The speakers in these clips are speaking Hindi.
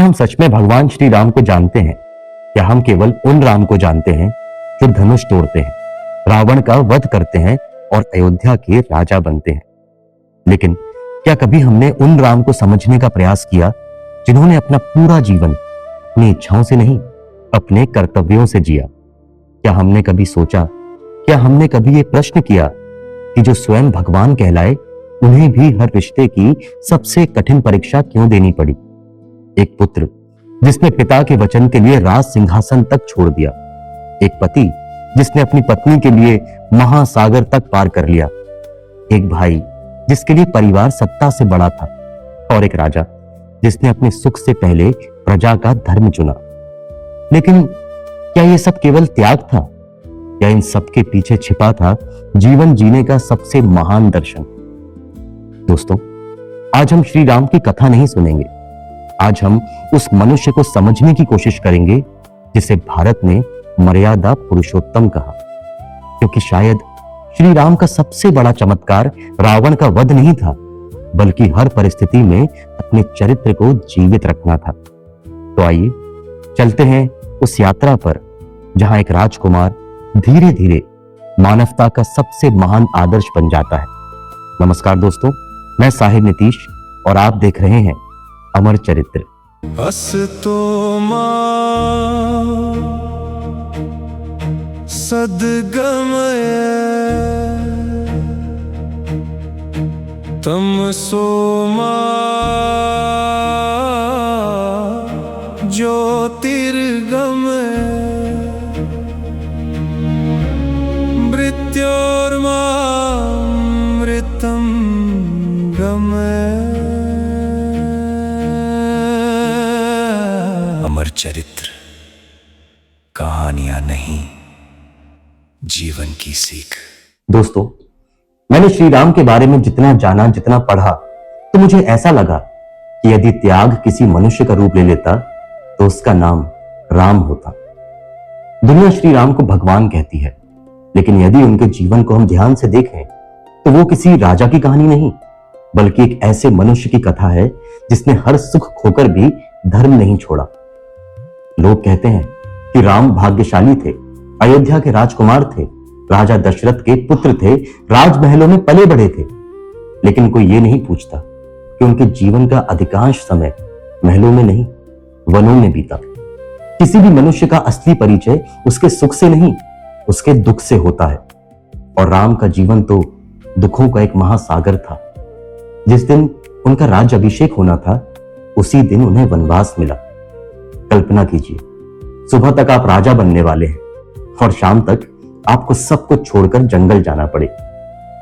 हम सच में भगवान श्री राम को जानते हैं या हम केवल उन राम को जानते हैं जो धनुष तोड़ते हैं, रावण का वध करते हैं और अयोध्या के राजा बनते हैं? लेकिन क्या कभी हमने उन राम को समझने का प्रयास किया जिन्होंने अपना पूरा जीवन अपनी इच्छाओं से नहीं, अपने कर्तव्यों से जिया? क्या हमने कभी सोचा, क्या हमने कभी ये प्रश्न किया कि जो स्वयं भगवान कहलाए उन्हें भी हर रिश्ते की सबसे कठिन परीक्षा क्यों देनी पड़ी? एक पुत्र जिसने पिता के वचन के लिए राज सिंहासन तक छोड़ दिया, एक पति जिसने अपनी पत्नी के लिए महासागर तक पार कर लिया, एक भाई जिसके लिए परिवार सत्ता से बड़ा था, और एक राजा जिसने अपने सुख से पहले प्रजा का धर्म चुना। लेकिन क्या यह सब केवल त्याग था या इन सब के पीछे छिपा था जीवन जीने का सबसे महान दर्शन? दोस्तों, आज हम श्री राम की कथा नहीं सुनेंगे। आज हम उस मनुष्य को समझने की कोशिश करेंगे जिसे भारत ने मर्यादा पुरुषोत्तम कहा, क्योंकि शायद श्री राम का सबसे बड़ा चमत्कार रावण का वध नहीं था, बल्कि हर परिस्थिति में अपने चरित्र को जीवित रखना था। तो आइए चलते हैं उस यात्रा पर जहां एक राजकुमार धीरे धीरे मानवता का सबसे महान आदर्श बन जाता है। नमस्कार दोस्तों, मैं साहिब नीतीश और आप देख रहे हैं अमर चरित्र। अस्तो मां सद्गमय तमसो मां ज्योतिर्गमय मृत्योर्मामृतं गमय। अमर चरित्र, कहानियां नहीं, जीवन की सीख। दोस्तों, मैंने श्री राम के बारे में जितना जाना, जितना पढ़ा, तो मुझे ऐसा लगा कि यदि त्याग किसी मनुष्य का रूप ले लेता तो उसका नाम राम होता। दुनिया श्री राम को भगवान कहती है, लेकिन यदि उनके जीवन को हम ध्यान से देखें तो वो किसी राजा की कहानी नहीं, बल्कि एक ऐसे मनुष्य की कथा है जिसने हर सुख खोकर भी धर्म नहीं छोड़ा। लोग कहते हैं कि राम भाग्यशाली थे, अयोध्या के राजकुमार थे, राजा दशरथ के पुत्र थे, राजमहलों में पले बढ़े थे। लेकिन कोई ये नहीं पूछता कि उनके जीवन का अधिकांश समय महलों में नहीं, वनों में बीता। किसी भी मनुष्य का असली परिचय उसके सुख से नहीं, उसके दुख से होता है। और राम का जीवन तो दुखों का एक महासागर था। जिस दिन उनका राज्य अभिषेक होना था, उसी दिन उन्हें वनवास मिला। कल्पना कीजिए, सुबह तक आप राजा बनने वाले हैं और शाम तक आपको सब कुछ छोड़कर जंगल जाना पड़े।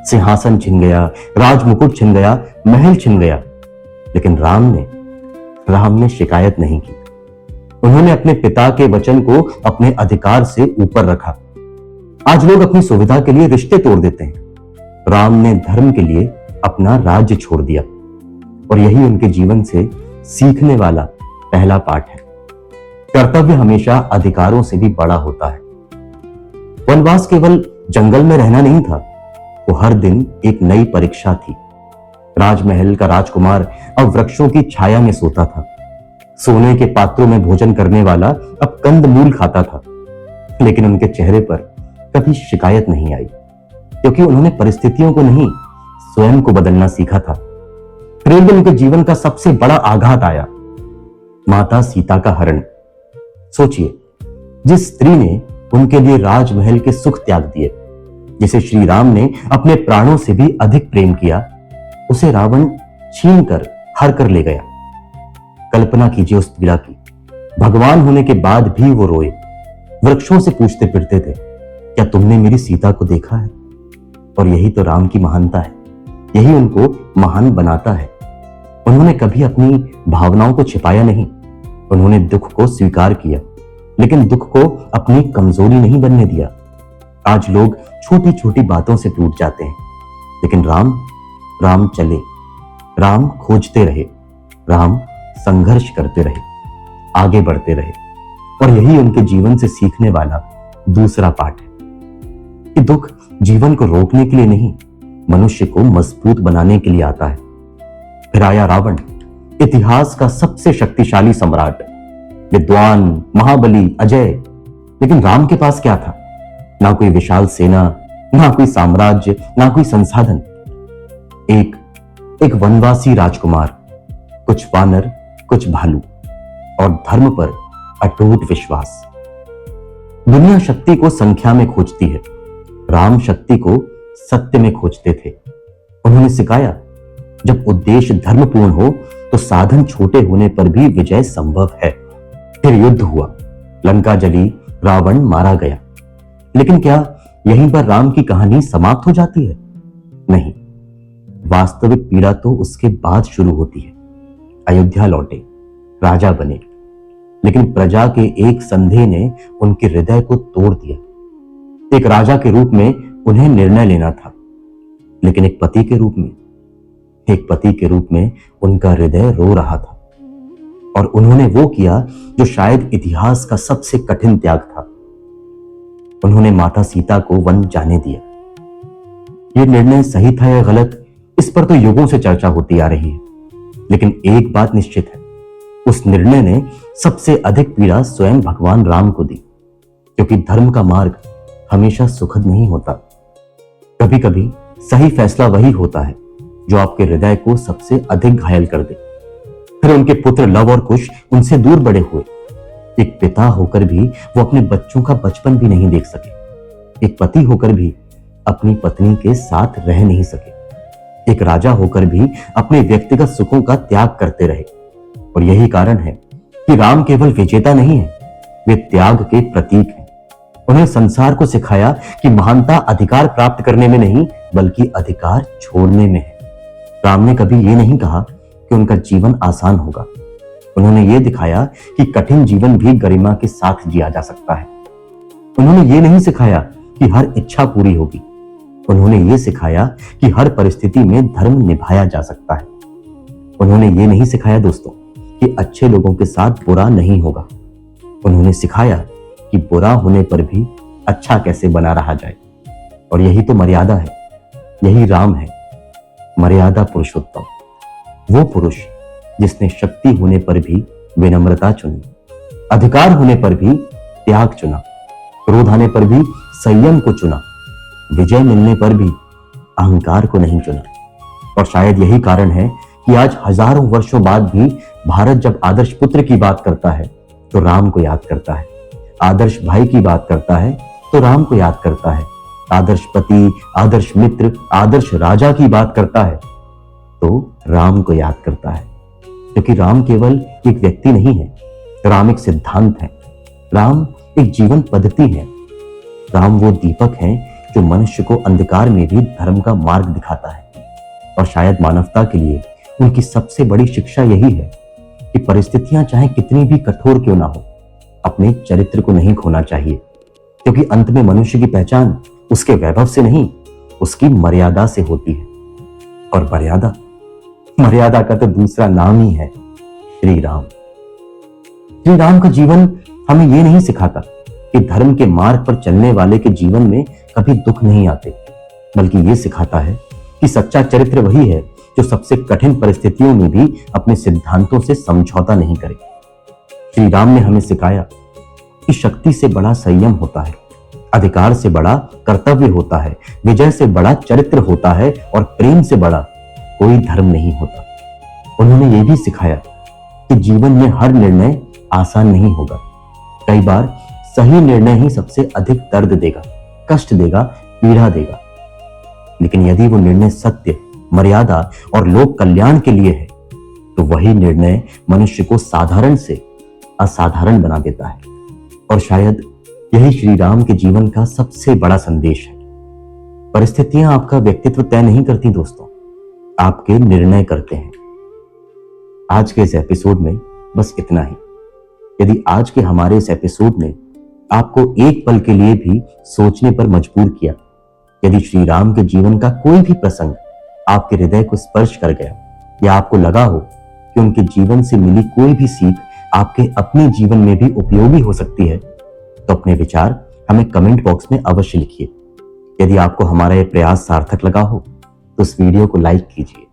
सिंहासन छिन गया, राजमुकुट छिन गया, महल छिन गया, लेकिन राम ने शिकायत नहीं की। उन्होंने अपने पिता के वचन को अपने अधिकार से ऊपर रखा। आज लोग अपनी सुविधा के लिए रिश्ते तोड़ देते हैं, राम ने धर्म के लिए अपना राज्य छोड़ दिया। और यही उनके जीवन से सीखने वाला पहला पाठ है। कर्तव्य हमेशा अधिकारों से भी बड़ा होता है। वनवास केवल जंगल में रहना नहीं था, वो हर दिन एक नई परीक्षा थी। राजमहल का राजकुमार अब वृक्षों की छाया में सोता था। सोने के पात्रों में भोजन करने वाला अब कंदमूल खाता था। लेकिन उनके चेहरे पर कभी शिकायत नहीं आई, क्योंकि उन्होंने परिस्थितियों को नहीं, स्वयं को बदलना सीखा था। फिर एक दिन उनके जीवन का सबसे बड़ा आघात आया, माता सीता का हरण। सोचिए, जिस स्त्री ने उनके लिए राजमहल के सुख त्याग दिए, जिसे श्री राम ने अपने प्राणों से भी अधिक प्रेम किया, उसे रावण छीन कर हर कर ले गया। कल्पना कीजिए उस पीड़ा की। भगवान होने के बाद भी वो रोए, वृक्षों से पूछते फिरते थे, क्या तुमने मेरी सीता को देखा है? और यही तो राम की महानता है, यही उनको महान बनाता है। उन्होंने कभी अपनी भावनाओं को छिपाया नहीं, उन्होंने दुख को स्वीकार किया, लेकिन दुख को अपनी कमजोरी नहीं बनने दिया। आज लोग छोटी छोटी बातों से टूट जाते हैं, लेकिन राम चले, राम खोजते रहे, राम संघर्ष करते रहे, आगे बढ़ते रहे। और यही उनके जीवन से सीखने वाला दूसरा पाठ है कि दुख जीवन को रोकने के लिए नहीं, मनुष्य को मजबूत बनाने के लिए आता है। फिर आया रावण, इतिहास का सबसे शक्तिशाली सम्राट, विद्वान, महाबली, अजय। लेकिन राम के पास क्या था? ना कोई विशाल सेना, ना कोई साम्राज्य, ना कोई संसाधन। एक वनवासी राजकुमार, कुछ वानर, कुछ भालू और धर्म पर अटूट विश्वास। दुनिया शक्ति को संख्या में खोजती है, राम शक्ति को सत्य में खोजते थे। उन्होंने सिखाया, जब उद्देश्य धर्मपूर्ण हो तो साधन छोटे होने पर भी विजय संभव है। फिर युद्ध हुआ, लंका जली, रावण मारा गया। लेकिन क्या यहीं पर राम की कहानी समाप्त हो जाती है? नहीं, वास्तविक पीड़ा तो उसके बाद शुरू होती है। अयोध्या लौटे, राजा बने, लेकिन प्रजा के एक संदेह ने उनके हृदय को तोड़ दिया। एक राजा के रूप में उन्हें निर्णय लेना था, लेकिन एक पति के रूप में उनका हृदय रो रहा था। और उन्होंने वो किया जो शायद इतिहास का सबसे कठिन त्याग था। उन्होंने माता सीता को वन जाने दिया। यह निर्णय सही था या गलत, इस पर तो युगों से चर्चा होती आ रही है। लेकिन एक बात निश्चित है, उस निर्णय ने सबसे अधिक पीड़ा स्वयं भगवान राम को दी, क्योंकि धर्म का मार्ग हमेशा सुखद नहीं होता। कभी कभी सही फैसला वही होता है जो आपके हृदय को सबसे अधिक घायल कर दे। फिर उनके पुत्र लव और कुश उनसे दूर बड़े हुए। एक पिता होकर भी वो अपने बच्चों का बचपन भी नहीं देख सके। एक पति होकर भी अपनी पत्नी के साथ रह नहीं सके। एक राजा होकर भी अपने व्यक्तिगत सुखों का त्याग करते रहे। और यही कारण है कि राम केवल विजेता नहीं है, वे त्याग के प्रतीक हैं। उन्हें संसार को सिखाया कि महानता अधिकार प्राप्त करने में नहीं, बल्कि अधिकार छोड़ने में है। राम ने कभी ये नहीं कहा कि उनका जीवन आसान होगा। उन्होंने ये दिखाया कि कठिन जीवन भी गरिमा के साथ जिया जा सकता है। उन्होंने ये नहीं सिखाया कि हर इच्छा पूरी होगी। उन्होंने ये सिखाया कि हर परिस्थिति में धर्म निभाया जा सकता है। उन्होंने ये नहीं सिखाया दोस्तों कि अच्छे लोगों के साथ बुरा नहीं होगा। उन्होंने सिखाया कि बुरा होने पर भी अच्छा कैसे बना रहा जाए। और यही तो मर्यादा है, यही राम है, मर्यादा पुरुषोत्तम। वो पुरुष जिसने शक्ति होने पर भी विनम्रता चुनी, अधिकार होने पर भी त्याग चुना, क्रोध आने पर भी संयम को चुना, विजय मिलने पर भी अहंकार को नहीं चुना। और शायद यही कारण है कि आज हजारों वर्षों बाद भी भारत जब आदर्श पुत्र की बात करता है तो राम को याद करता है, आदर्श भाई की बात करता है तो राम को याद करता है, आदर्श पति, आदर्श मित्र, आदर्श राजा की बात करता है तो राम को याद करता है। क्योंकि राम केवल एक व्यक्ति नहीं है, राम एक सिद्धांत है, राम एक जीवन पद्धति है। राम वो दीपक है जो मनुष्य को अंधकार में भी धर्म का मार्ग दिखाता है। और शायद मानवता के लिए उनकी सबसे बड़ी शिक्षा यही है कि परिस्थितियां चाहे कितनी भी कठोर क्यों ना हो, अपने चरित्र को नहीं खोना चाहिए। क्योंकि अंत में मनुष्य की पहचान उसके वैभव से नहीं, उसकी मर्यादा से होती है। और मर्यादा का तो दूसरा नाम ही है श्री राम। श्री राम का जीवन हमें यह नहीं सिखाता कि धर्म के मार्ग पर चलने वाले के जीवन में कभी दुख नहीं आते, बल्कि यह सिखाता है कि सच्चा चरित्र वही है जो सबसे कठिन परिस्थितियों में भी अपने सिद्धांतों से समझौता नहीं करे। श्री राम ने हमें सिखाया कि शक्ति से बड़ा संयम होता है, अधिकार से बड़ा कर्तव्य होता है, विजय से बड़ा चरित्र होता है और प्रेम से बड़ा कोई धर्म नहीं होता। उन्होंने ये भी सिखाया कि जीवन में हर निर्णय आसान नहीं होगा। कई बार सही निर्णय ही सबसे अधिक दर्द देगा, कष्ट देगा, पीड़ा देगा। लेकिन यदि वो निर्णय सत्य, मर्यादा और लोक कल्याण के लिए है तो वही निर्णय मनुष्य को साधारण से असाधारण बना देता है। और शायद यही श्री राम के जीवन का सबसे बड़ा संदेश है। परिस्थितियां आपका व्यक्तित्व तय नहीं करती दोस्तों, आपके निर्णय करते हैं। आज के इस एपिसोड में बस इतना ही। यदि आज के हमारे इस एपिसोड ने आपको एक पल के लिए भी सोचने पर मजबूर किया, यदि श्री राम के जीवन का कोई भी प्रसंग आपके हृदय को स्पर्श कर गया, या आपको लगा हो कि उनके जीवन से मिली कोई भी सीख आपके अपने जीवन में भी उपयोगी हो सकती है, तो अपने विचार हमें कमेंट बॉक्स में अवश्य लिखिए। यदि आपको हमारा यह प्रयास सार्थक लगा हो तो इस वीडियो को लाइक कीजिए,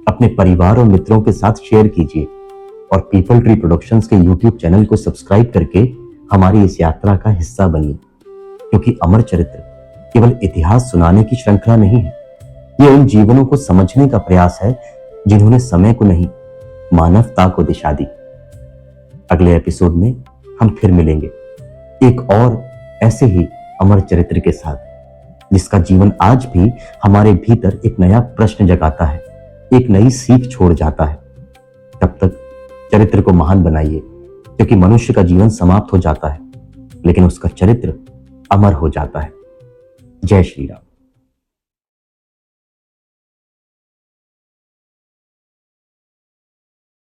अपने परिवार और मित्रों के साथ शेयर कीजिए और पीपल ट्री प्रोडक्शंस के यूट्यूब चैनल को सब्सक्राइब करके हमारी इस यात्रा का हिस्सा बनिए, क्योंकि अमर चरित्र केवल इतिहास सुनाने की श्रृंखला नहीं है, ये उन जीवनों को समझने का प्रयास है जिन्होंने समय को नहीं, मानवता को दिशा दी। अगले एपिसोड में हम फिर मिलेंगे एक और ऐसे ही अमर चरित्र के साथ, जिसका जीवन आज भी हमारे भीतर एक नया प्रश्न जगाता है, एक नई सीख छोड़ जाता है। तब तक चरित्र को महान बनाइए, क्योंकि मनुष्य का जीवन समाप्त हो जाता है, लेकिन उसका चरित्र अमर हो जाता है। जय श्री राम।